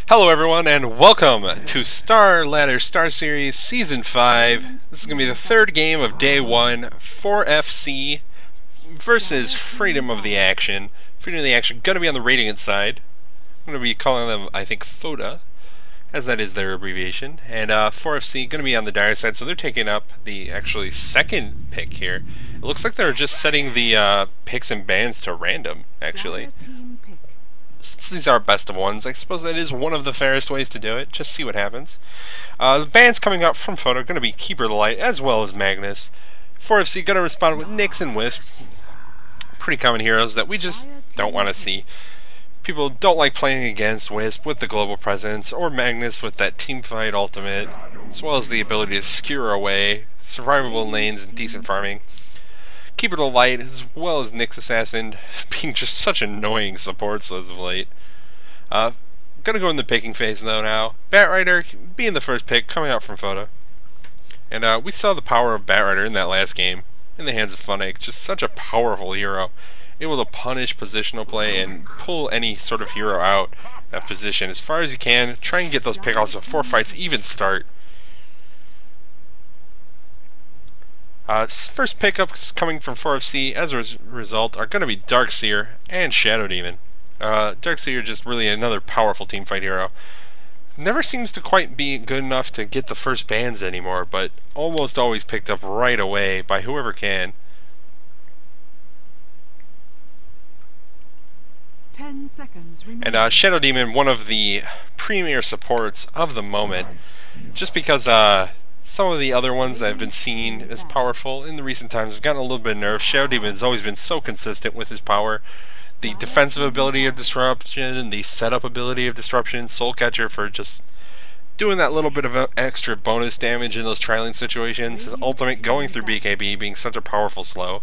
Hello everyone and welcome to Starladder Starseries Season 5. This is going to be the third game of Day 1, 4FC versus Freedom of the Action. Freedom of the Action going to be on the Radiant side. I'm going to be calling them, I think, FOTA, as that is their abbreviation. And 4FC going to be on the Dire side, so they're taking up the actually second pick here. It looks like they're just setting the picks and bans to random, actually. Since these are best of ones, I suppose that is one of the fairest ways to do it. Just see what happens. The bands coming up from Photo are going to be Keeper of the Light as well as Magnus. 4FC going to respond with Nyx and Wisp. Pretty common heroes that we just don't want to see. People don't like playing against Wisp with the global presence, or Magnus with that team fight ultimate, as well as the ability to skewer away, survivable lanes, and decent farming. Keeper of the Light, as well as Nyx Assassin, being just such annoying supports as of late. Gonna go in the picking phase though now. Batrider being the first pick, coming out from Photo. And we saw the power of Batrider in that last game, in the hands of Funnick. Just such a powerful hero. Able to punish positional play and pull any sort of hero out of position as far as you can. Try and get those pickoffs before fights even start. First pickups coming from 4FC as a result are going to be Darkseer and Shadow Demon. Darkseer just really another powerful teamfight hero. Never seems to quite be good enough to get the first bans anymore, but almost always picked up right away by whoever can. 10 seconds remaining. And Shadow Demon, one of the premier supports of the moment, just because some of the other ones that have been seen as powerful in the recent times have gotten a little bit nerfed. Shadow Demon has always been so consistent with his power. The defensive ability of Disruption and the setup ability of Disruption. Soul Catcher for just doing that little bit of extra bonus damage in those trialing situations. His ultimate going through BKB being such a powerful slow.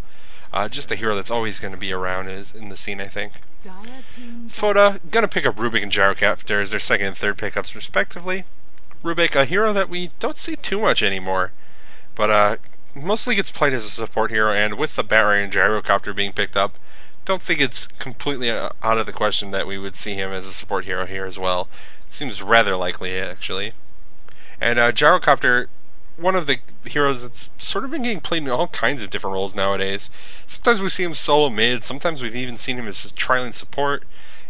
Just a hero that's always going to be around in the scene, I think. Foda going to pick up Rubik and Gyrocopter as their second and third pickups respectively. Rubik, a hero that we don't see too much anymore, but mostly gets played as a support hero, and with the Batrider and Gyrocopter being picked up, don't think it's completely out of the question that we would see him as a support hero here as well. It seems rather likely, actually. And Gyrocopter, one of the heroes that's sort of been getting played in all kinds of different roles nowadays. Sometimes we see him solo mid, sometimes we've even seen him as a trialing support,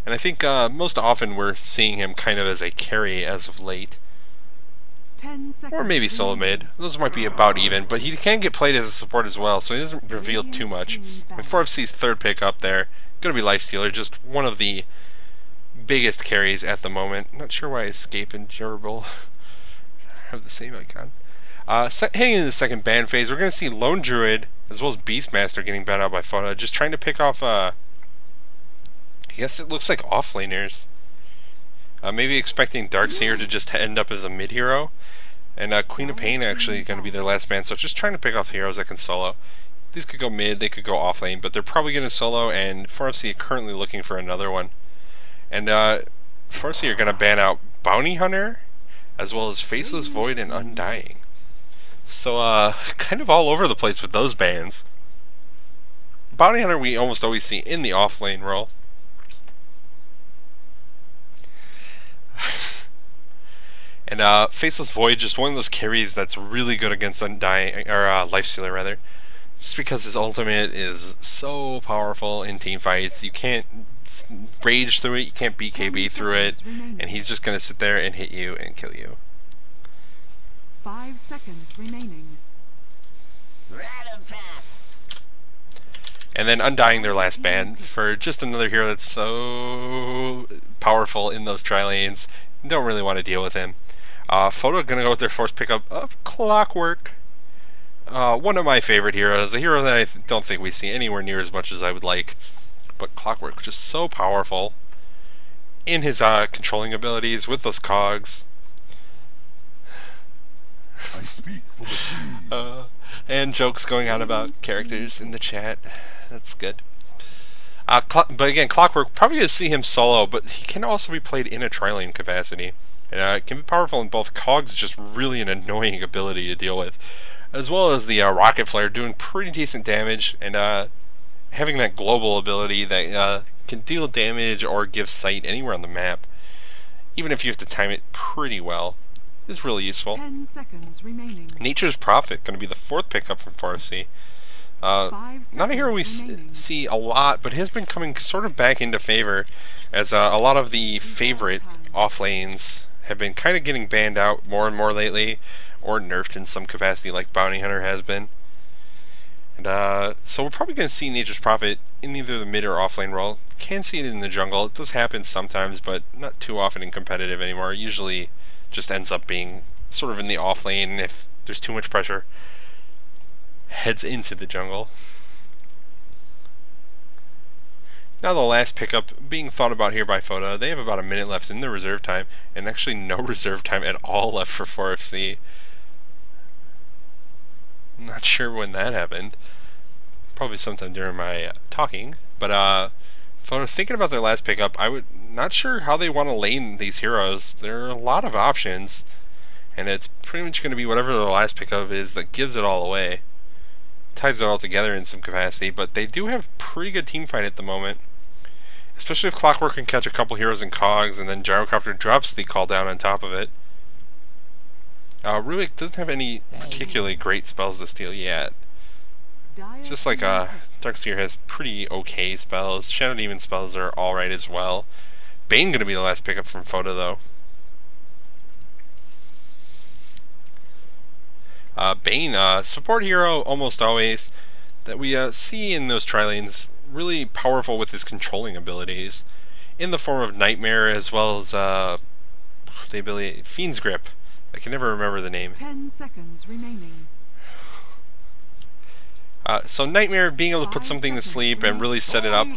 and I think most often we're seeing him kind of as a carry as of late. Or maybe solo mid. Those might be about even, but he can get played as a support as well, so he doesn't reveal too much. And 4FC's third pick up there, gonna be Lifestealer, just one of the biggest carries at the moment. Not sure why Escape and Durable have the same icon. Heading into the second ban phase, we're gonna see Lone Druid as well as Beastmaster getting banned out by Photo, just trying to pick off I guess it looks like offlaners. Maybe expecting Darkseer to just end up as a mid hero. And Queen of Pain actually going to be their last ban, so just trying to pick off heroes that can solo. These could go mid, they could go off lane, but they're probably going to solo, and 4FC are currently looking for another one. And 4FC are going to ban out Bounty Hunter, as well as Faceless Void and Undying. So kind of all over the place with those bans. Bounty Hunter we almost always see in the off lane role. And Faceless Void, just one of those carries that's really good against Undying, or Lifestealer rather, just because his ultimate is so powerful in team fights. You can't rage through it, you can't BKB through it, and he's just gonna sit there and hit you and kill you. 5 seconds remaining. And then Undying their last ban for just another hero that's so powerful in those tri lanes. Don't really want to deal with him. Photo gonna go with their fourth pickup of Clockwork. One of my favorite heroes, a hero that I don't think we see anywhere near as much as I would like. But Clockwork, just so powerful in his controlling abilities with those cogs. I speak for the trees. And jokes going on about characters in the chat. That's good. But again, Clockwork, probably going to see him solo, but he can also be played in a tri-lane capacity. And it can be powerful in both. Cogs, just really an annoying ability to deal with. As well as the Rocket Flare doing pretty decent damage, and having that global ability that can deal damage or give sight anywhere on the map. even if you have to time it pretty well, is really useful. 10 seconds remaining. Nature's Prophet, going to be the 4th pickup from 4FC. 5 Not a hero we seconds remaining. see a lot, but has been coming sort of back into favor, as a lot of the favorite off lanes have been kind of getting banned out more and more lately, or nerfed in some capacity like Bounty Hunter has been. And so we're probably going to see Nature's Prophet in either the mid or off lane role. Can see it in the jungle. It does happen sometimes, but not too often in competitive anymore. It usually just ends up being sort of in the off lane, and if there's too much pressure, heads into the jungle. Now the last pickup being thought about here by Foda. They have about a minute left in their reserve time, and actually no reserve time at all left for 4FC. Not sure when that happened. Probably sometime during my talking. But Foda thinking about their last pickup, not sure how they want to lane these heroes. There are a lot of options, and it's pretty much going to be whatever their last pickup is that gives it all away. Ties it all together in some capacity, but they do have pretty good team fight at the moment. Especially if Clockwork can catch a couple heroes in cogs, and then Gyrocopter drops the call down on top of it. Rubik doesn't have any particularly great spells to steal yet. Just like Darkseer has pretty okay spells. Shadow Demon spells are alright as well. Bane gonna be the last pickup from Foda though. Bane, support hero almost always, that we see in those tri-lanes, really powerful with his controlling abilities, in the form of Nightmare as well as the ability Fiend's Grip. I can never remember the name. 10 seconds remaining. So Nightmare being able to put something to sleep and really set it up.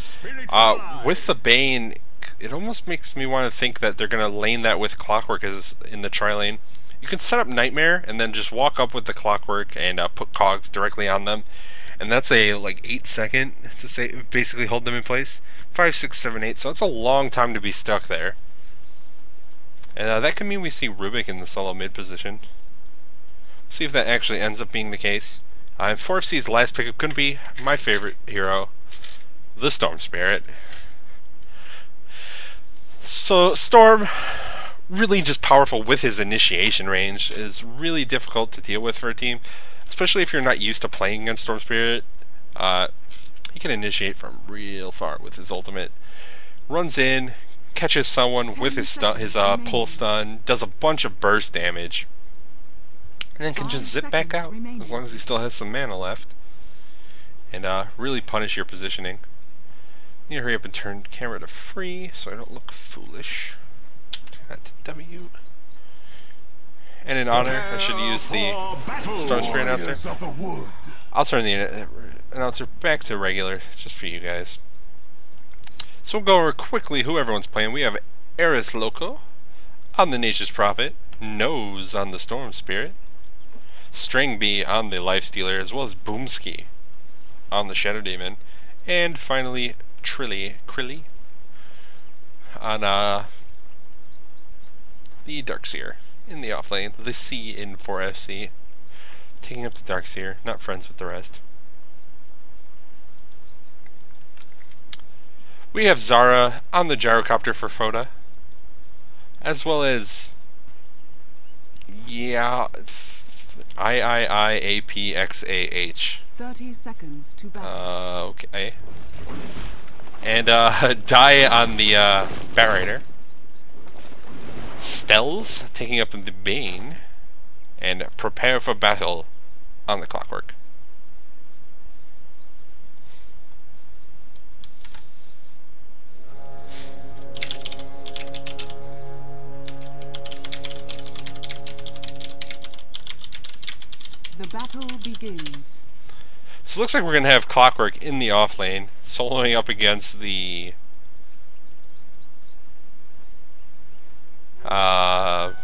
With the Bane, it almost makes me want to think that they're going to lane that with Clockwork as in the tri-lane. You can set up Nightmare and then just walk up with the Clockwork and put cogs directly on them, and that's a like 8-second to basically hold them in place. 5, 6, 7, 8. So it's a long time to be stuck there, and that can mean we see Rubik in the solo mid position. See if that actually ends up being the case. 4FC's last pickup couldn't be my favorite hero, the Storm Spirit. So Storm, really just powerful with his initiation range, is really difficult to deal with for a team, especially if you're not used to playing against Storm Spirit. He can initiate from real far with his ultimate. Runs in, catches someone with his pull stun, does a bunch of burst damage, and then can just zip back out as long as he still has some mana left, and really punish your positioning. You need to hurry up and turn camera to free so I don't look foolish. That to W. And in honor, I should use the Storm Spirit announcer. I'll turn the announcer back to regular, just for you guys. So we'll go over quickly who everyone's playing. We have Eris Loco on the Nature's Prophet, Nose on the Storm Spirit, String B on the Lifestealer, as well as Boomski on the Shadow Demon, and finally Chrilee on the Darkseer in the off lane, the C in 4FC, taking up the Darkseer, not friends with the rest. We have Zara on the Gyrocopter for Foda, as well as IIIAPXAH. 30 seconds to battle. Okay. And Die on the Batrider. Stells taking up the Bane, and Prepare for Battle on the Clockwork. The battle begins. So it looks like we're going to have Clockwork in the off lane, soloing up against the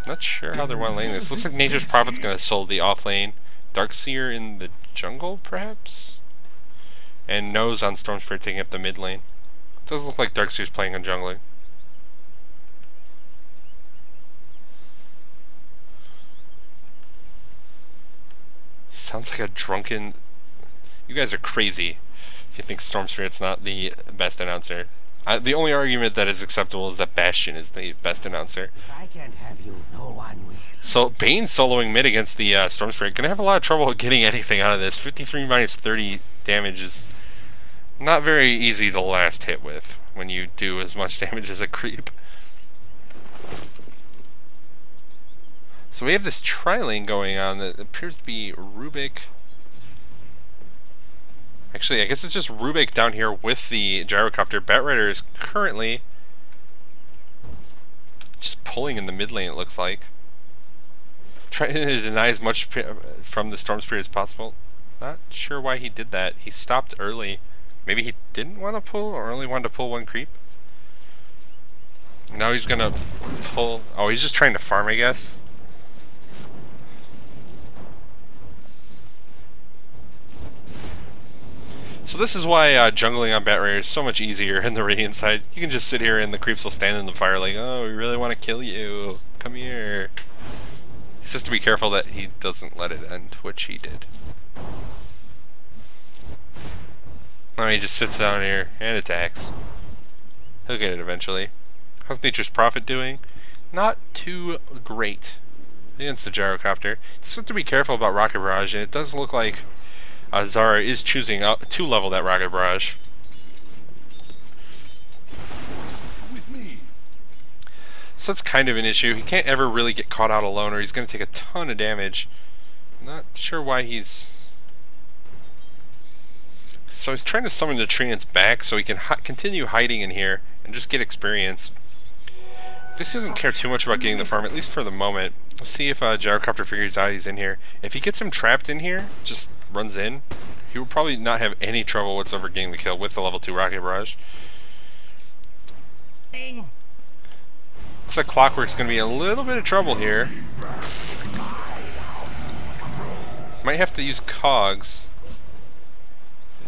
not sure how they're one laning this. Looks like Nature's Prophet's gonna solo the off lane. Darkseer in the jungle, perhaps? And Nose on Storm Spirit taking up the mid lane. It does look like Darkseer's playing on jungling. Sounds like a drunken... You guys are crazy if you think Storm Spirit's not the best announcer. The only argument that is acceptable is that Bastion is the best announcer. If I can't have you, no one will. So Bane soloing mid against the Storm Spirit. Gonna have a lot of trouble getting anything out of this. 53 minus 30 damage is not very easy to last hit with when you do as much damage as a creep. So we have this tri-lane going on that appears to be Rubik. Actually, I guess it's just Rubik down here with the gyrocopter. Batrider is currently just pulling in the mid lane, it looks like. Trying to deny as much from the Storm Spirit as possible. Not sure why he did that. He stopped early. Maybe he didn't want to pull, or only wanted to pull one creep. Now he's gonna pull. Oh, he's just trying to farm, I guess. So this is why jungling on Batrider is so much easier in the Radiant side. You can just sit here and the creeps will stand in the fire like, oh, we really want to kill you. Come here. He has to be careful that he doesn't let it end, which he did. Now he just sits down here and attacks. He'll get it eventually. How's Nature's Prophet doing? Not too great against the gyrocopter. Just have to be careful about Rocket Barrage, and it does look like Zara is choosing to level that Rocket Barrage. With me. So that's kind of an issue. He can't ever really get caught out alone, or he's going to take a ton of damage. Not sure why he's... So he's trying to summon the treants back so he can continue hiding in here and just get experience. I guess he doesn't care too much about getting the farm, at least for the moment. We'll see if Gyrocopter figures out he's in here. If he gets him trapped in here, just runs in, he will probably not have any trouble whatsoever getting the kill with the level 2 Rocket Barrage. Looks like Clockwork's going to be in a little bit of trouble here. Might have to use Cogs.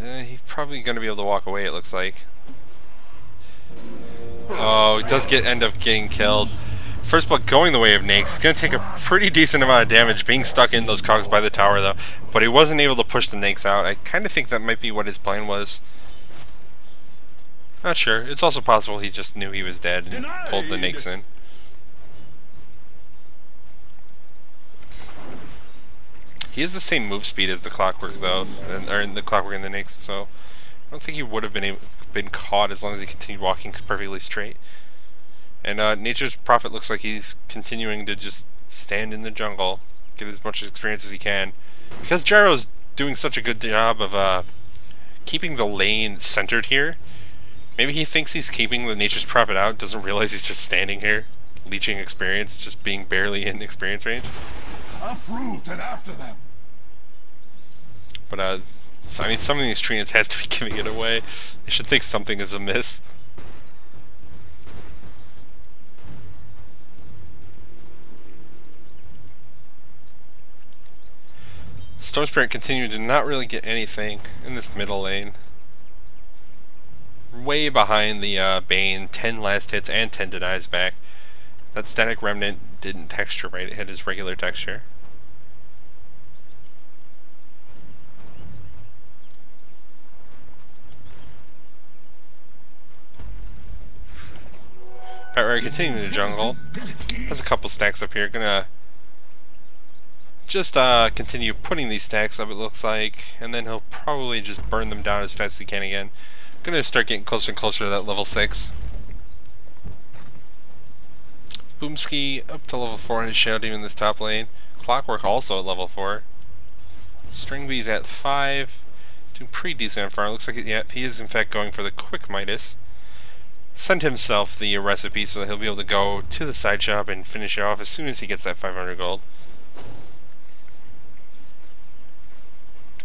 He's probably going to be able to walk away, it looks like. Oh, he does end up getting killed. First blood going the way of Nakes. He's going to take a pretty decent amount of damage being stuck in those cogs by the tower though. But he wasn't able to push the Nakes out. I kind of think that might be what his plan was. Not sure. It's also possible he just knew he was dead and pulled the Nakes in. He has the same move speed as the Clockwork though, or the Clockwork and the Nakes, so I don't think he would have been caught as long as he continued walking perfectly straight. And Nature's Prophet looks like he's continuing to just stand in the jungle, get as much experience as he can. Because Gyro's doing such a good job of keeping the lane centered here, maybe he thinks he's keeping the Nature's Prophet out, doesn't realize he's just standing here, leeching experience, just being barely in experience range. Uproot and after them. But so, I mean, some of these treants has to be giving it away. They should think something is amiss. Storm Spirit continued to not really get anything in this middle lane. Way behind the Bane, 10 last hits and 10 denies back. That Static Remnant didn't texture right, it had his regular texture. Batrider continuing in the jungle. Has a couple stacks up here. Gonna just continue putting these stacks up, it looks like, and then he'll probably just burn them down as fast as he can again. Gonna start getting closer and closer to that level 6. Boomski up to level 4 in his Shadow Demon in this top lane. Clockwork also at level 4. String Bee's at 5. Doing pretty decent on farm. Looks like he is in fact going for the Quick Midas. Send himself the recipe so that he'll be able to go to the side shop and finish it off as soon as he gets that 500 gold.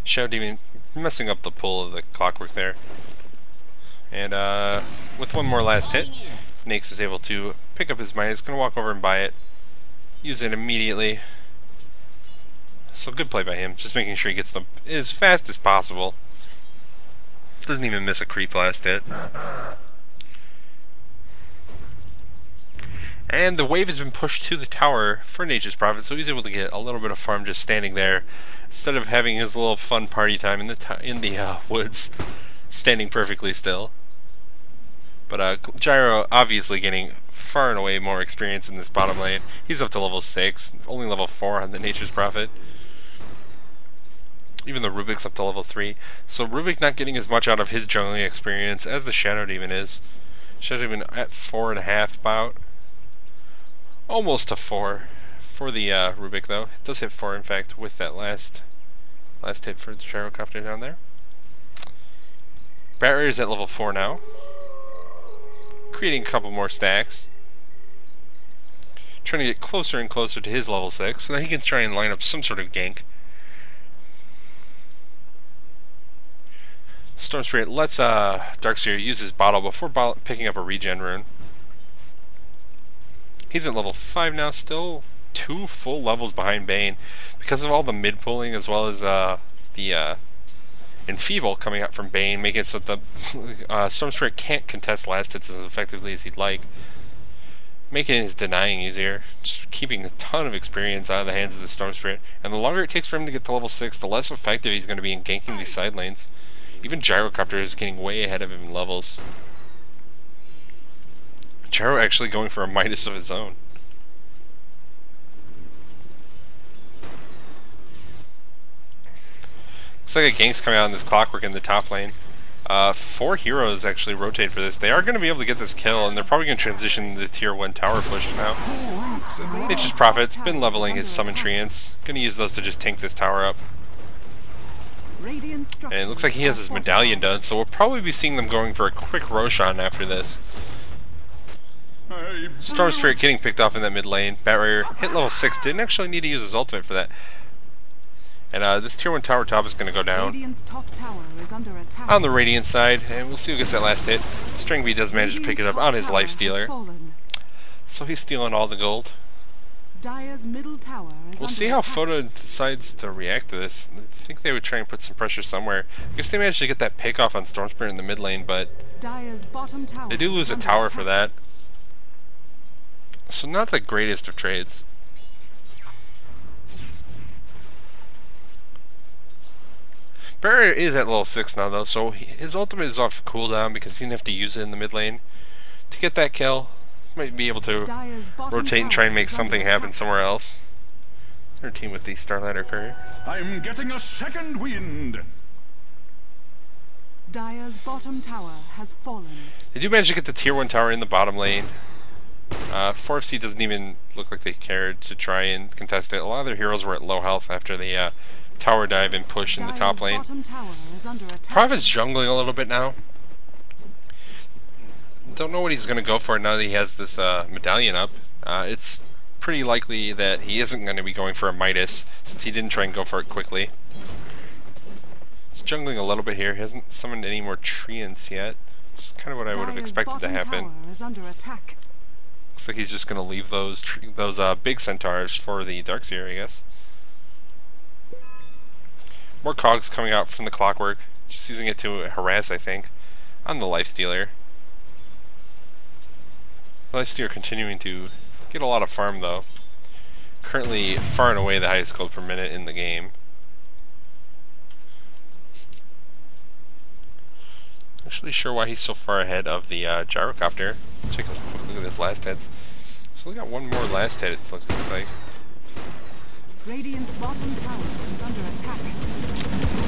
Shadow Demon messing up the pull of the Clockwork there. And with one more last hit, Nakes is able to pick up his mine. He's going to walk over and buy it. Use it immediately. So good play by him. Just making sure he gets them as fast as possible. Doesn't even miss a creep last hit. And the wave has been pushed to the tower for Nature's Prophet, so he's able to get a little bit of farm just standing there, instead of having his little fun party time in the woods, standing perfectly still. But Gyro obviously getting far and away more experience in this bottom lane. He's up to level 6, only level 4 on the Nature's Prophet. Even the Rubik's up to level 3. So Rubik not getting as much out of his jungling experience as the Shadow Demon is. Shadow Demon at 4.5 about. Almost to 4 for the Rubik though. It does hit 4 in fact with that last hit for the Gyrocopter down there. Barrier is at level 4 now. Creating a couple more stacks. Trying to get closer and closer to his level 6 so that he can try and line up some sort of gank. Storm Spirit lets Darkseer use his bottle before picking up a regen rune. He's at level 5 now, still 2 full levels behind Bane because of all the mid pulling as well as the Enfeeble coming out from Bane, making it so that the Storm Spirit can't contest last hits as effectively as he'd like, making his denying easier, just keeping a ton of experience out of the hands of the Storm Spirit. And the longer it takes for him to get to level 6, the less effective he's going to be in ganking these side lanes. Even Gyrocopter is getting way ahead of him in levels. Gyro actually going for a Midas of his own. Looks like a gank's coming out in this Clockwork in the top lane. 4 heroes actually rotate for this. They are going to be able to get this kill, and they're probably going to transition the tier 1 tower push now. Nature's Prophet's been leveling his summon treants. Going to use those to just tank this tower up. And it looks like he has his medallion done, so we'll probably be seeing them going for a quick Roshan after this. Storm Spirit getting picked off in that mid lane. Barrier hit level 6, didn't actually need to use his ultimate for that. And this tier 1 tower top is going to go down on the Radiant side, and we'll see who gets that last hit. Stringbee does manage to pick it up on his Lifestealer, so he's stealing all the gold. We'll see how Photo decides to react to this. I think they would try and put some pressure somewhere. I guess they managed to get that pick off on Storm Spirit in the mid lane, but they do lose a tower for that. So not the greatest of trades. Barrier is at level 6 now though, so his ultimate is off cooldown because he didn't have to use it in the mid lane. To get that kill, might be able to rotate and try and make something happen somewhere else. Their team with the Starladder courier. I'm getting a second wind. Dire's bottom tower has fallen. They do manage to get the tier 1 tower in the bottom lane. 4FC doesn't even look like they cared to try and contest it. A lot of their heroes were at low health after the tower dive and push in the top lane. Prophet's jungling a little bit now. Don't know what he's going to go for now that he has this medallion up. It's pretty likely that he isn't going to be going for a Midas since he didn't try and go for it quickly. He's jungling a little bit here. He hasn't summoned any more treants yet. Which is kind of what I would have expected to happen. Looks like he's just going to leave those big centaurs for the Darkseer, I guess. More cogs coming out from the Clockwork. Just using it to harass, I think, on the Lifestealer. Lifestealer continuing to get a lot of farm though. Currently far and away the highest gold per minute in the game. Not really sure why he's so far ahead of the Gyrocopter. Let's take a quick look at his last hits. So we got one more last hit, it looks like. Radiant's bottom tower is under attack.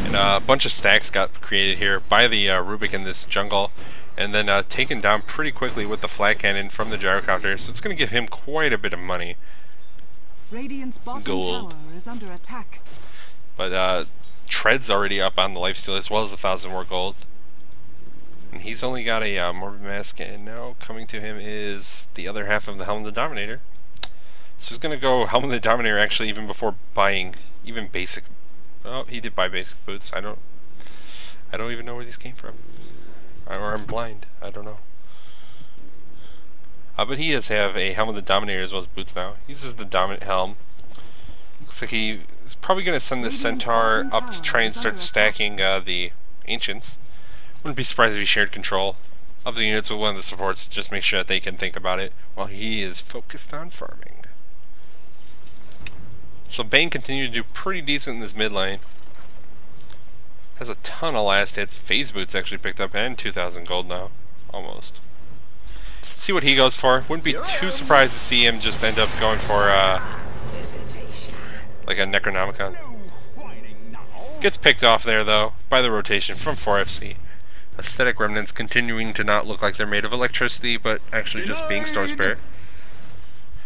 And a bunch of stacks got created here by the Rubik in this jungle, and then taken down pretty quickly with the flat cannon from the Gyrocopter. So it's going to give him quite a bit of money. Radiant's bottom tower is under attack. But Tread's already up on the lifesteal as well as 1,000 more gold. And he's only got a Morbid Mask, and now coming to him is the other half of the Helm of the Dominator. So he's going to go Helm of the Dominator actually even before buying even basic... Oh, he did buy basic boots. I don't even know where these came from. Or I'm blind. I don't know. But he does have a Helm of the Dominator as well as boots now. He uses the Dominant Helm. Looks like he is probably going to send the Centaur up to try and start stacking the Ancients. Wouldn't be surprised if he shared control of the units with one of the supports, just make sure that they can think about it while he is focused on farming. So Bane continued to do pretty decent in this mid lane. Has a ton of last hits. Phase Boots actually picked up and 2,000 gold now. Almost. See what he goes for. Wouldn't be too surprised to see him just end up going for like a Necronomicon. Gets picked off there though by the rotation from 4FC. Aesthetic Remnants continuing to not look like they're made of electricity, but actually just being Storm Spirit.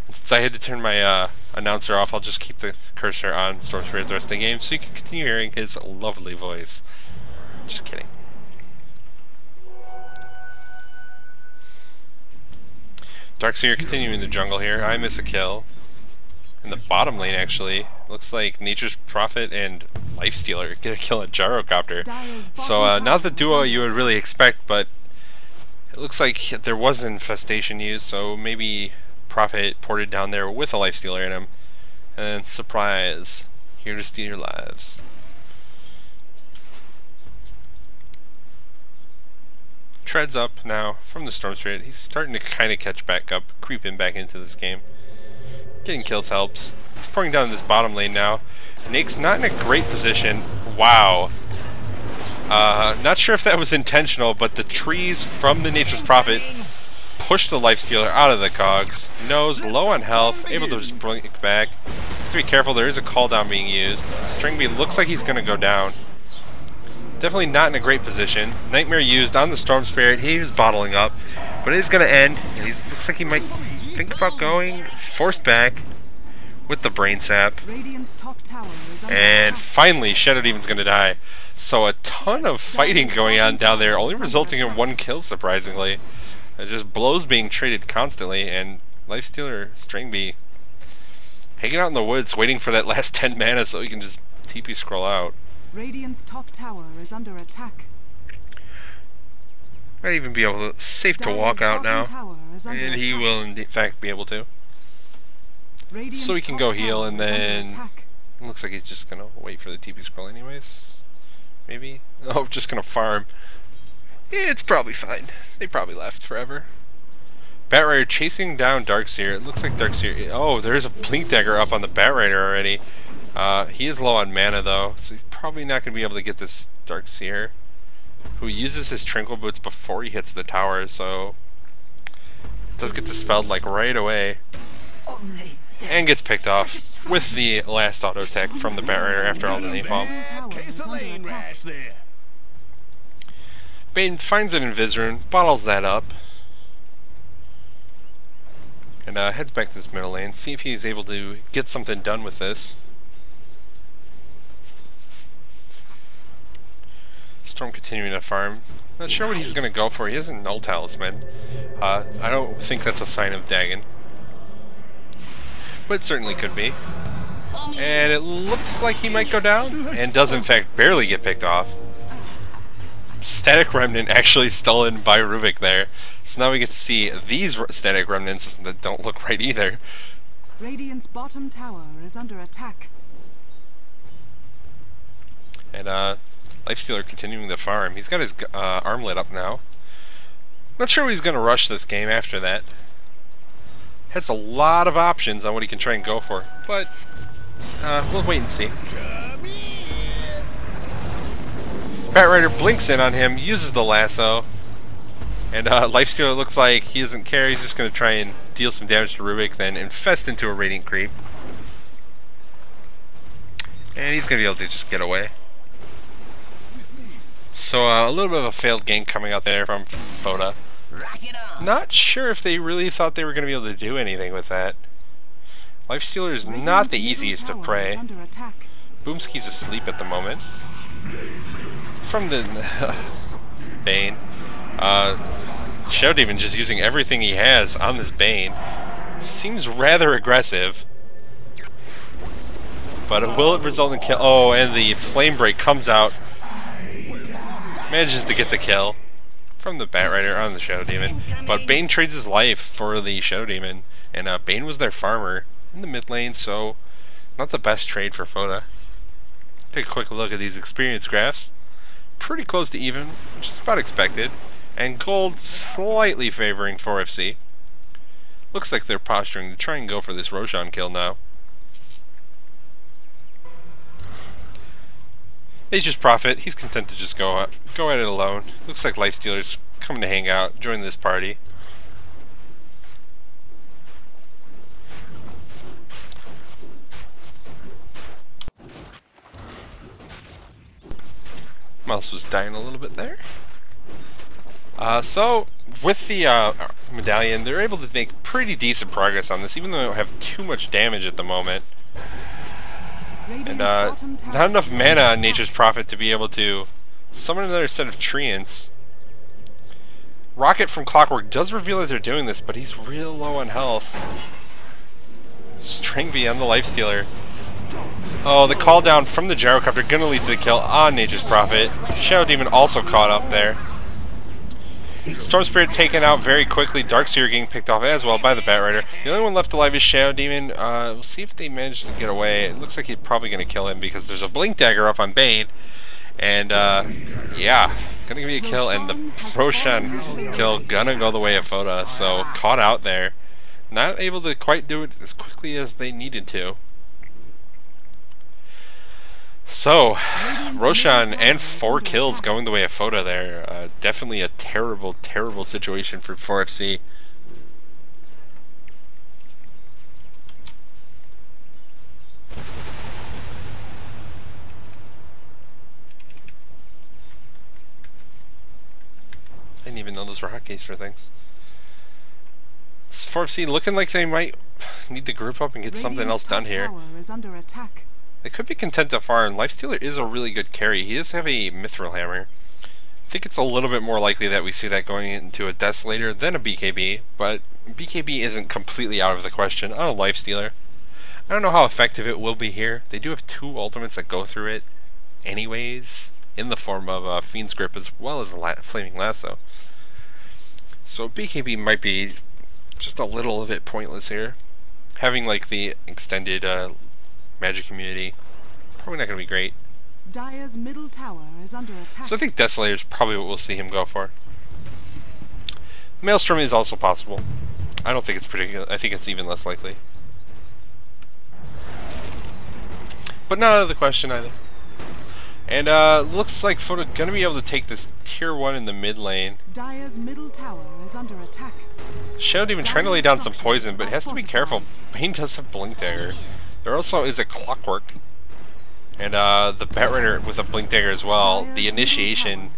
Since I had to turn my announcer off, I'll just keep the cursor on Storm Spirit the rest of the game so you can continue hearing his lovely voice. Just kidding. Darkseer continuing the jungle here. I miss a kill. In the bottom lane, actually, looks like Nature's Prophet and Lifestealer get a kill at Gyrocopter. So not the duo you would really expect, but it looks like there was an infestation used, so maybe Prophet ported down there with a Lifestealer in him. And then, surprise, here to steal your lives. Treads up now from the Storm Spirit. He's starting to kind of catch back up, creeping back into this game. Getting kills helps. He's pouring down this bottom lane now. Nake's not in a great position. Wow. Not sure if that was intentional, but the trees from the Nature's Prophet push the Lifestealer out of the cogs. Nose low on health, able to just blink back. Have to be careful, there is a call down being used. Stringbeat looks like he's going to go down. Definitely not in a great position. Nightmare used on the Storm Spirit. He was bottling up, but it is going to end. Looks like he might think about going. Forced back with the Brain Sap. And finally, Shadow Demon's going to die. So a ton of fighting going on down there, only resulting in one kill, surprisingly. Just blows being traded constantly, and Lifestealer Stringbee hanging out in the woods, waiting for that last 10 mana so he can just TP scroll out. Radiant's top tower is under attack. Might even be able to safe to walk out now, and he will in fact be able to. So he can go heal, and then it looks like he's just gonna wait for the TP scroll anyways. Maybe. Oh, just gonna farm. Yeah, it's probably fine. They probably left forever. Batrider chasing down Darkseer. It looks like Darkseer. Oh, there's a Blink Dagger up on the Batrider already. He is low on mana though, so he's probably not going to be able to get this Darkseer, who uses his Tranquil Boots before he hits the tower, so does get dispelled like right away. And gets picked off with the last auto attack from the Batrider after all the napalm. Bane finds an Invisrune, bottles that up, and heads back to this middle lane, see if he's able to get something done with this. Storm continuing to farm. Not sure what he's going to go for. He has a Null Talisman. I don't think that's a sign of Dagon, but it certainly could be. And it looks like he might go down, and does in fact barely get picked off. Static Remnant actually stolen by Rubik there. So now we get to see these Static Remnants that don't look right either. Radiant's bottom tower is under attack. And Lifestealer continuing the farm. He's got his armlet up now. Not sure he's going to rush this game after that. Has a lot of options on what he can try and go for, but we'll wait and see. Batrider blinks in on him, uses the lasso, and Lifestealer looks like he doesn't care. He's just going to try and deal some damage to Rubik, then infest into a Radiant Creep. And he's going to be able to just get away. So a little bit of a failed gank coming out there from Foda. Not sure if they really thought they were going to be able to do anything with that. Lifestealer is not the easiest to prey. Boomski's asleep at the moment. From the Bane. Shadow Demon just using everything he has on this Bane. Seems rather aggressive. But will it result in kill? Oh, and the Flame Break comes out. Manages to get the kill from the Batrider on the Shadow Demon. But Bane trades his life for the Shadow Demon. And Bane was their farmer in the mid lane, so not the best trade for Foda. Take a quick look at these experience graphs. Pretty close to even, which is about expected. And gold slightly favoring 4FC. Looks like they're posturing to try and go for this Roshan kill now. Nature's Prophet, he's content to just go at it alone. Looks like Lifestealer's coming to hang out, join this party. Mouse was dying a little bit there. So, with the medallion, they're able to make pretty decent progress on this, even though they don't have too much damage at the moment. And not enough mana on Nature's Prophet to be able to summon another set of treants. Rocket from Clockwork does reveal that they're doing this, but he's real low on health. Stringby on the Lifestealer. Oh, the call down from the Gyrocopter gonna lead to the kill on Nature's Prophet. Shadow Demon also caught up there. Storm Spirit taken out very quickly. Darkseer getting picked off as well by the Batrider. The only one left alive is Shadow Demon. We'll see if they manage to get away. It looks like he's probably going to kill him because there's a Blink Dagger up on Bane. And, yeah, going to be a kill. And the Roshan kill gonna go the way of Foda. So, caught out there. Not able to quite do it as quickly as they needed to. So, Roshan and 4 kills going the way of Foda there. Definitely a terrible, terrible situation for 4FC. I didn't even know those were hotkeys for things. 4FC looking like they might need to group up and get something else done here. They could be content to farm. Lifestealer is a really good carry. He does have a Mithril Hammer. I think it's a little bit more likely that we see that going into a Desolator than a BKB, but BKB isn't completely out of the question on a Lifestealer. I don't know how effective it will be here. They do have 2 ultimates that go through it anyways, in the form of Fiend's Grip as well as Flaming Lasso. So BKB might be just a little bit pointless here. Having like the extended magic immunity, probably not going to be great. Dire's middle tower is under attack. So I think Desolator is probably what we'll see him go for. Maelstrom is also possible. I don't think it's particular. I think it's even less likely. But not out of the question either. And looks like Foda gonna be able to take this tier 1 in the mid lane. Dire's middle tower is under attack. Shadow Demon trying to lay down some poison, but has to be careful. Bane does have Blink Dagger. There also is a Clockwork. And the Batrider with a Blink Dagger as well. The initiation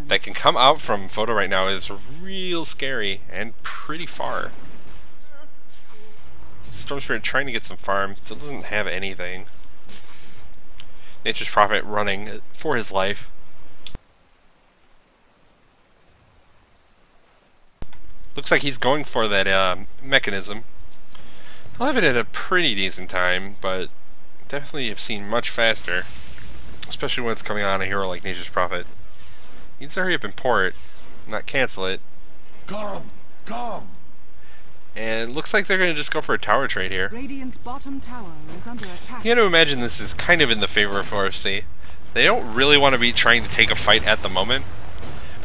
that can come out from Foda right now is real scary and pretty far. Storm Spirit trying to get some farm, still doesn't have anything. Nature's Prophet running for his life. Looks like he's going for that mechanism. I'll have it at a pretty decent time, but definitely have seen much faster, especially when it's coming on a hero like Nature's Prophet. He needs to hurry up and pour it, not cancel it. Come! And it looks like they're going to just go for a tower trade here. Radiant's bottom tower is under attack. You got to imagine this is kind of in the favor of 4FC. They don't really want to be trying to take a fight at the moment.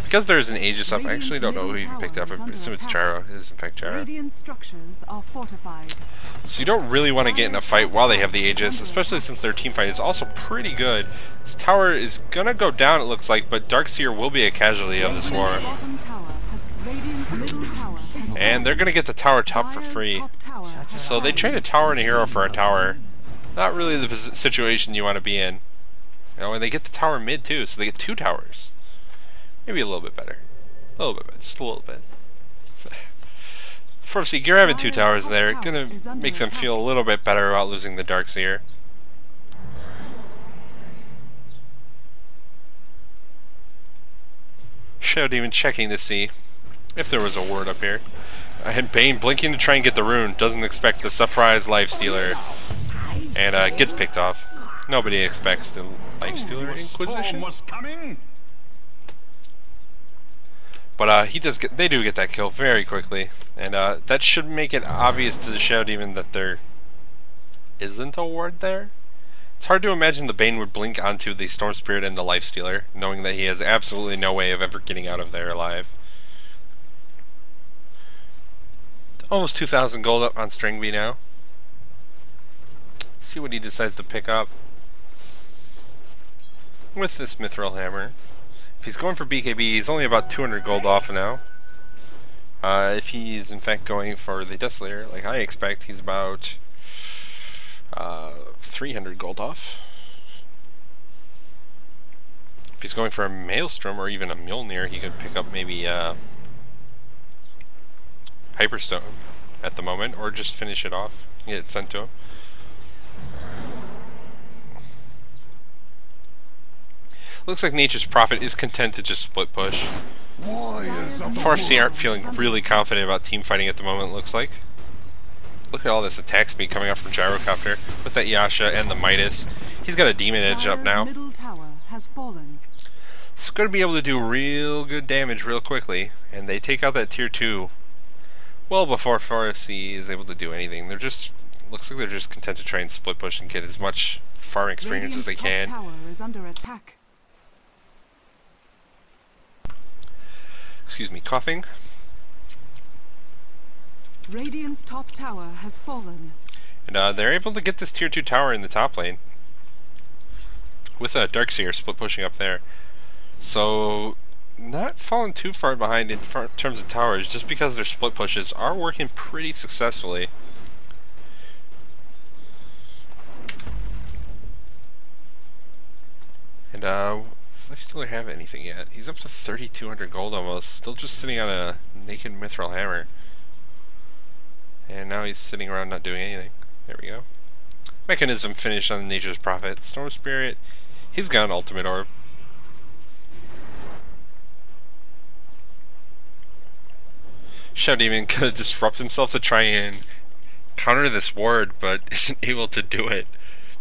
Because there's an Aegis up, I actually don't know who even picked up. I assume it's Charo. It is in fact Charo. Radiant structures are fortified. So you don't really want to get in a fight while they have the Aegis, especially since their team fight is also pretty good. This tower is going to go down, it looks like, but Darkseer will be a casualty of this war. And they're going to get the tower top for free. So they trade a tower and a hero for a tower. Not really the situation you want to be in. You know, and they get the tower mid too, so they get 2 towers. Maybe a little bit better. A little bit better, just a little bit. 4FC, you're having 2 towers there. Gonna make them feel a little bit better about losing the Darkseer. Shadow Demon checking to see if there was a ward up here. And Bane blinking to try and get the rune. Doesn't expect the surprise Lifestealer. And gets picked off. Nobody expects the Lifestealer Inquisition. But they do get that kill very quickly. And that should make it obvious to the Shadow Demon that there isn't a ward there. It's hard to imagine the Bane would blink onto the Storm Spirit and the Lifestealer, knowing that he has absolutely no way of ever getting out of there alive. Almost 2,000 gold up on Stringby now. See what he decides to pick up with this Mithril Hammer. If he's going for BKB, he's only about 200 gold off now. If he's in fact going for the Desolator, like I expect, he's about 300 gold off. he's going for a Maelstrom or even a Mjolnir, he could pick up maybe Hyperstone at the moment, or just finish it off and get it sent to him. Looks like Nature's Prophet is content to just split push. 4FC aren't feeling really confident about team fighting at the moment, looks like. Look at all this attack speed coming up from Gyrocopter with that Yasha and the Midas. He's got a Demon Edge up now. Middle tower has fallen. It's going to be able to do real good damage real quickly, and they take out that tier 2 well before 4FC is able to do anything. They're just, looks like they're just content to try and split push and get as much farm experience as they can. Top tower is under attack. Excuse me, coughing. Radiant's top tower has fallen. And they're able to get this tier 2 tower in the top lane with a Darkseer split pushing up there. So, not falling too far behind in terms of towers, just because their split pushes are working pretty successfully. And Lifestealer have anything yet? He's up to 3,200 gold almost, still just sitting on a naked mithril hammer. And now he's sitting around not doing anything. There we go. Mechanism finished on Nature's Prophet. Storm Spirit, he's got an ultimate orb. Shadow Demon could disrupt himself to try and counter this ward, but isn't able to do it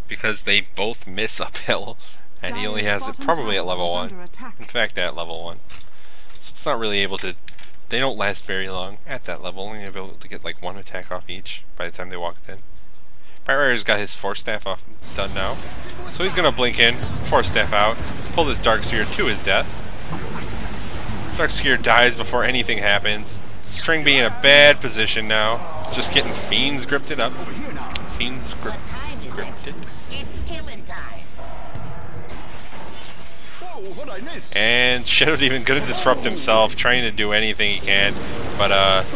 because they both miss uphill, and he only has it probably at level 1. In fact, at level 1. So it's not really able to. They don't last very long at that level, only able to get like 1 attack off each by the time they walk in. Pyrire's got his Force Staff off done now, so he's gonna blink in, Force Staff out, pull this Darkseer to his death. Darkseer dies before anything happens. String being in a bad position now, just getting Fiends grifted up. Fiends grifted. It's killing time. Whoa, what I missed? And Shadow Demon gonna disrupt himself, trying to do anything he can, but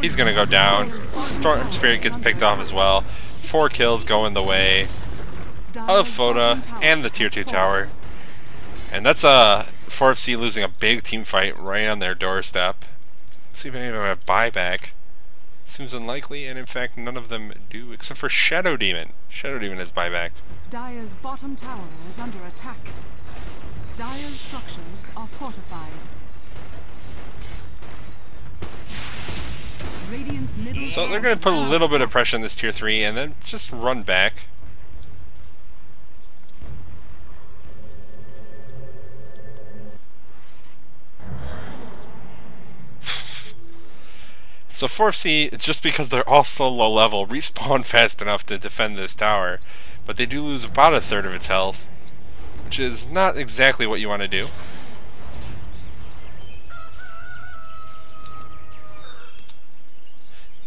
he's gonna go down. Storm Spirit gets picked off as well. 4 kills going the way of Foda and the tier 2 tower. And that's 4FC losing a big team fight right on their doorstep. Let's see if any of them have buyback. Seems unlikely, and in fact none of them do, except for Shadow Demon. Shadow Demon has buyback. Dire's bottom tower is under attack. Dire's structures are fortified. Radiant's middle So they're going to put a little bit of pressure on this tier 3 and then just run back. So 4FC, just because they're all so low level, respawn fast enough to defend this tower, but they do lose about 1/3 of its health, which is not exactly what you want to do.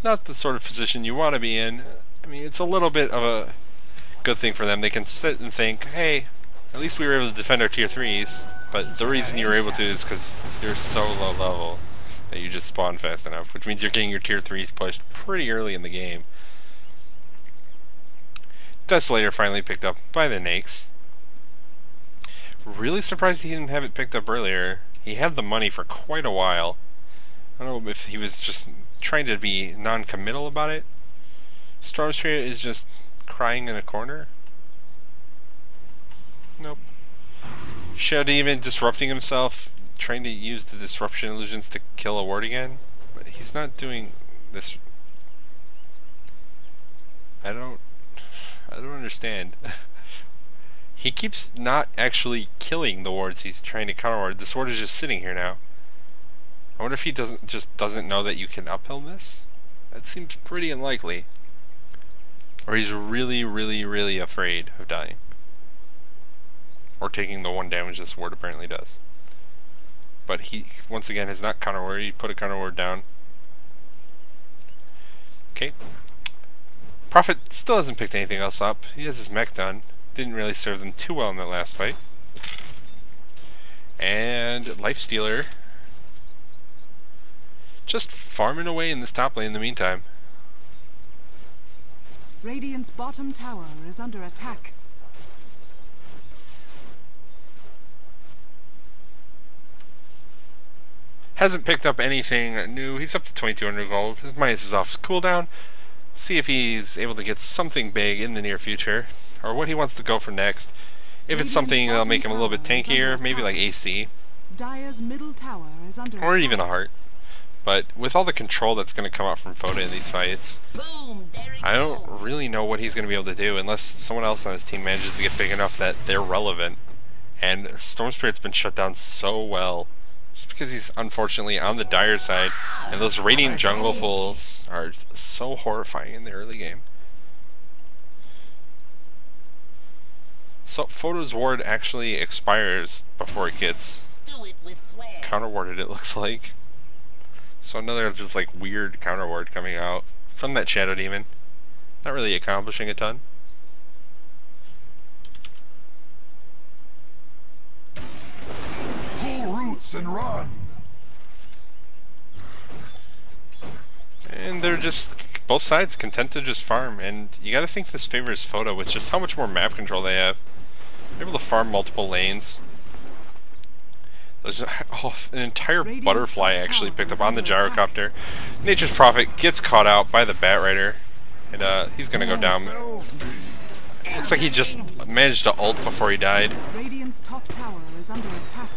Not the sort of position you want to be in. I mean, it's a little bit of a good thing for them. They can sit and think, hey, at least we were able to defend our tier 3s, but the reason you were able to is because you're so low level that you just spawn fast enough, which means you're getting your tier 3s pushed pretty early in the game. Desolator finally picked up by the Nakes. Really surprised he didn't have it picked up earlier. He had the money for quite a while. I don't know if he was just trying to be non-committal about it. Storm Spirit is just crying in a corner. Nope. Shadow Demon disrupting himself, trying to use the disruption illusions to kill a ward again, but he's not doing this. I don't understand. He keeps not actually killing the wards he's trying to counter ward. This ward is just sitting here now. I wonder if he doesn't know that you can uphill this? That seems pretty unlikely. Or he's really, really, really afraid of dying. Or taking the 1 damage this ward apparently does. But he, once again, has not counter ward. He put a counter ward down. Okay. Prophet still hasn't picked anything else up. He has his mech done. Didn't really serve them too well in that last fight. And Lifestealer just farming away in this top lane in the meantime. Radiant's bottom tower is under attack. Hasn't picked up anything new. He's up to 2200 gold. His minus is off his cooldown. See if he's able to get something big in the near future, or what he wants to go for next. If it's something that'll make him a little bit tankier, maybe like AC, Dire's middle tower is under or attack. even a heart. But with all the control that's going to come out from Foda in these fights, I don't really know what he's going to be able to do unless someone else on his team manages to get big enough that they're relevant. And Storm Spirit's been shut down so well, just because he's unfortunately on the dire side, and those Radiant jungle pulls are so horrifying in the early game. So Foda's ward actually expires before it gets counter-warded, it looks like. So another just like weird counter ward coming out from that Shadow Demon. Not really accomplishing a ton. Pull roots and run. And they're just, both sides content to just farm, and you gotta think this favors Foda with just how much more map control they have. They're able to farm multiple lanes. There's an entire butterfly actually picked up on the gyrocopter. Nature's Prophet gets caught out by the Bat Rider, and he's gonna go down. Looks like he just managed to ult before he died. Radiant's top tower is under attack.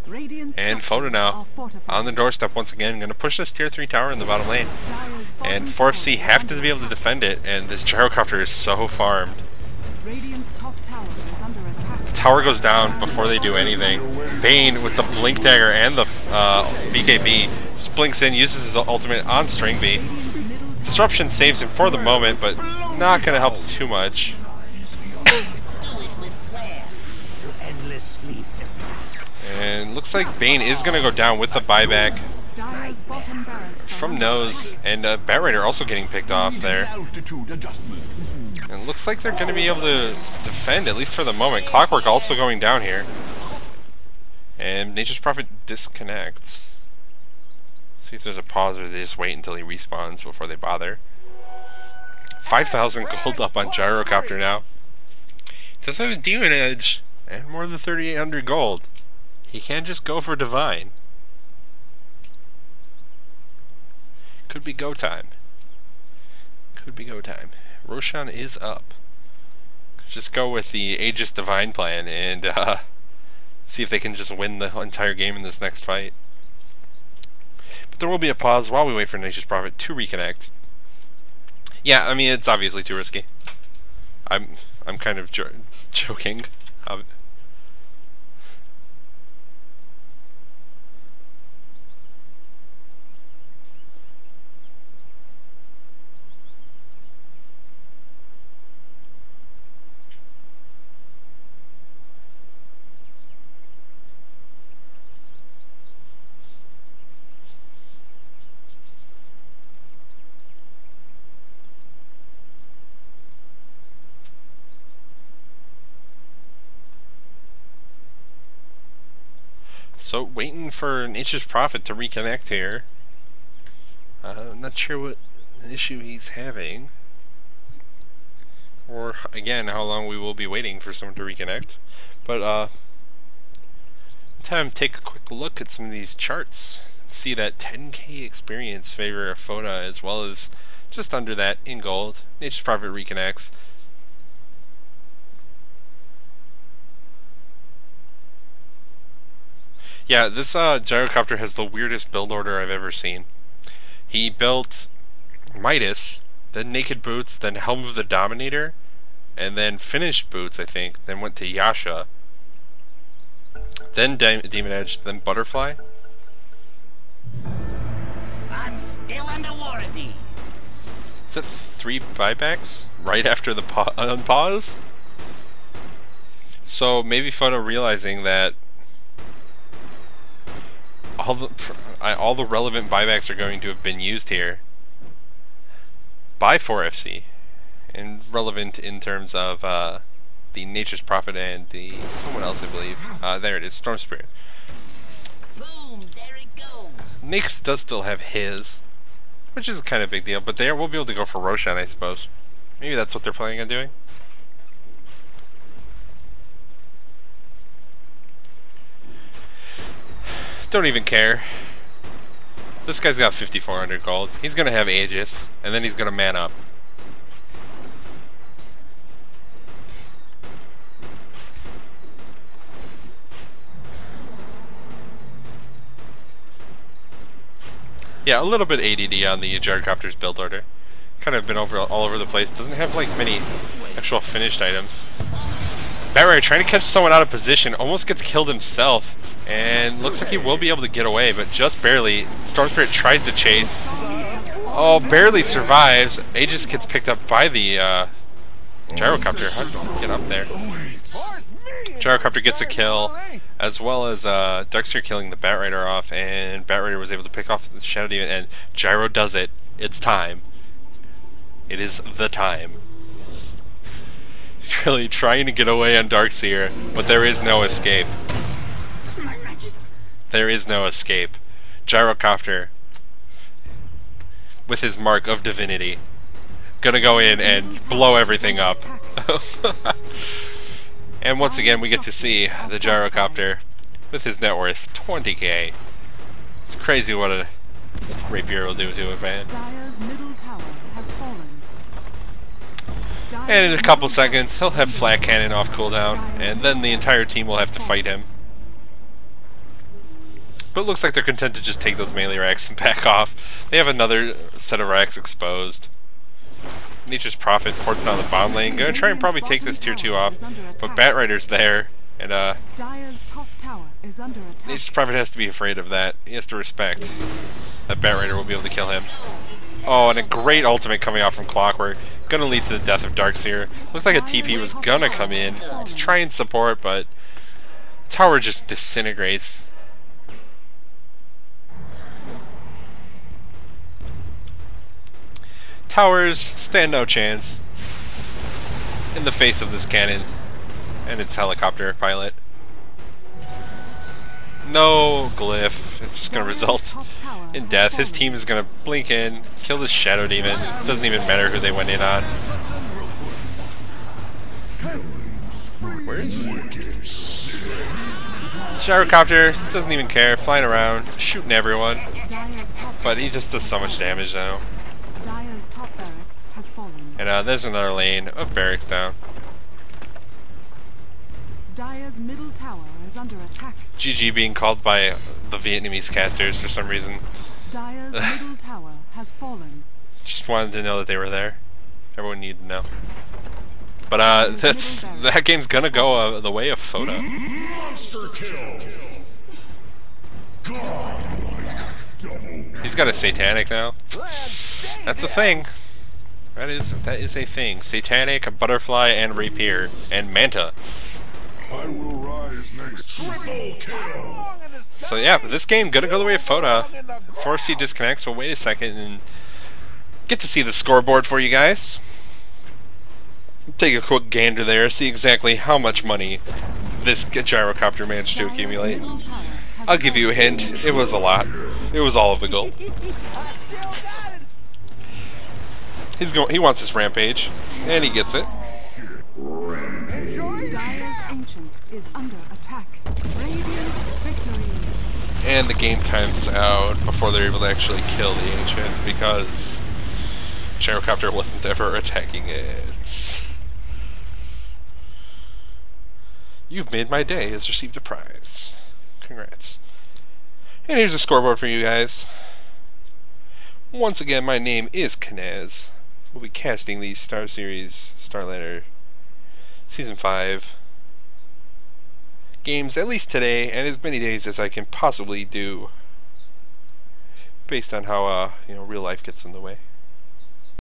Radiant's And Foda now on the doorstep once again, gonna push this tier 3 tower in the bottom lane. And 4FC have to be able to defend it, and this gyrocopter is so farmed. Radiant's top tower is under attack. The tower goes down before they do anything. Bane with the Blink Dagger and the BKB just blinks in, uses his ultimate on String B. Disruption saves him for the moment, but not going to help too much. And looks like Bane is going to go down with the buyback Dire's bottom barracks are from under Nose, attack. and Bat Rider also getting picked off there. Altitude adjustment. And looks like they're going to be able to defend, at least for the moment. Clockwork also going down here. And Nature's Prophet disconnects. See if there's a pause or they just wait until he respawns before they bother. 5,000 gold up on Gyrocopter now. Does have a Demon Edge and more than 3,800 gold. He can't just go for Divine. Could be go time. Could be go time. Roshan is up. Just go with the Aegis Divine plan and see if they can just win the entire game in this next fight. But there will be a pause while we wait for Nature's Prophet to reconnect. Yeah, I mean, it's obviously too risky. I'm kind of joking. So waiting for Nature's Prophet to reconnect here. I'm not sure what issue he's having, or again how long we will be waiting for someone to reconnect. But time to take a quick look at some of these charts. See that 10k experience favor Foda as well as just under that in gold. Nature's Prophet reconnects. Yeah, this gyrocopter has the weirdest build order I've ever seen. He built Midas, then Naked Boots, then Helm of the Dominator, and then finished Boots, I think, then went to Yasha, then Demon Edge, then Butterfly. I'm still under warranty. Is it 3 buybacks right after the unpause? So maybe Foda realizing that all the relevant buybacks are going to have been used here by 4FC, and relevant in terms of the Nature's Prophet and the someone else, I believe. There it is, Storm Spirit. Boom, there it goes. Nyx does still have his, which is kind of a big deal, but there we'll be able to go for Roshan, I suppose. Maybe that's what they're planning on doing. Don't even care. This guy's got 5,400 gold. He's gonna have Aegis, and then he's gonna man up. Yeah, a little bit ADD on the gyrocopter's build order. Kind of been all over the place. Doesn't have like many actual finished items. Batrider trying to catch someone out of position, almost gets killed himself, and looks like he will be able to get away, but just barely. Storm Spirit tries to chase. Oh, barely survives. Aegis gets picked up by the gyrocopter. How did he get up there? Gyrocopter gets a kill, as well as Darkseer killing the Batrider off, and Batrider was able to pick off the Shadow Demon, and Gyro does it. It's time. It is the time. Really trying to get away on Darkseer, but there is no escape. There is no escape. Gyrocopter, with his mark of divinity, gonna go in and blow everything up. And once again, we get to see the Gyrocopter with his net worth 20k. It's crazy what a rapier will do to a man. Dire's middle tower has fallen. And in a couple seconds, he'll have flat cannon off cooldown, and then the entire team will have to fight him. But it looks like they're content to just take those melee racks and back off. They have another set of racks exposed. Nature's Prophet ports down the bottom lane. Gonna try and probably take this tier 2 off, but Batrider's there, and Dire's top tower is under attack. Nature's Prophet has to be afraid of that. He has to respect that Batrider will be able to kill him. Oh, and a great ultimate coming out from Clockwork. Gonna lead to the death of Darkseer. Looks like a TP was gonna come in to try and support, but tower just disintegrates. Towers stand no chance in the face of this cannon and its helicopter pilot. No glyph. It's just gonna result in death. His team is gonna blink in, kill this Shadow Demon. It doesn't even matter who they went in on. Where is Gyrocopter? Doesn't even care, flying around, shooting everyone. But he just does so much damage now. Dire's top barracks has fallen. And there's another lane of barracks down. Dire's middle tower is under attack. GG being called by the Vietnamese casters for some reason. Dire's middle tower has fallen. Just wanted to know that they were there. Everyone needed to know. But that game's gonna go the way of Foda. Monster kill. He's got a Satanic now. That's a thing. That is a thing. Satanic, a Butterfly, and Rapier, and Manta. I will rise next. Triple kill. So yeah, this game gonna go the way of Foda. 4C disconnects. We'll wait a second and get to see the scoreboard for you guys. Take a quick gander there, see exactly how much money this Gyrocopter managed to accumulate. I'll give you a hint. It was a lot. It was all of the gold. He wants this rampage, and he gets it. Dire's ancient is under attack. Radiant victory. And the game times out before they're able to actually kill the ancient because Gyrocopter wasn't ever attacking it. You've made my day. Has received a prize. Congrats. And here's the scoreboard for you guys. Once again, my name is Knez. We'll be casting these Starseries, Starladder, Season 5 games at least today, and as many days as I can possibly do, based on how real life gets in the way.